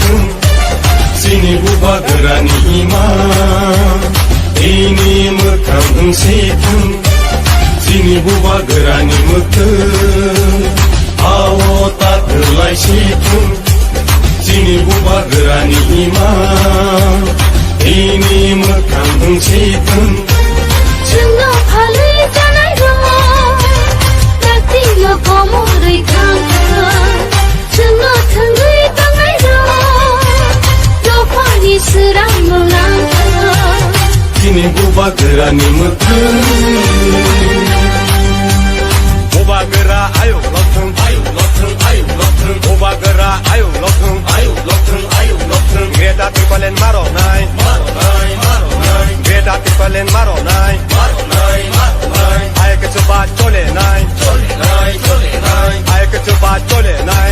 situng Sini buba gerani ima Ini mekang situng Sini buba gerani mekang Awo tak gelai situng Sini buba gerani ima Ini mekang situng Cuma halai janai ro Takti yo komo rei kang Cuma tengui tangai ro Dopa ni serang melang Sini buba gerani mekang Buba gera ayo lokeng Ayo lokeng, ayo lokeng Buba gera ayo lokeng Ayo lokeng, ayo lokeng Greta tipalen maro nai Maronai, maronai Greta tipalen maro nai Maronai, maronai Ay ke cepat chole nai Chole nai, chole nai Ay ke cepat chole nai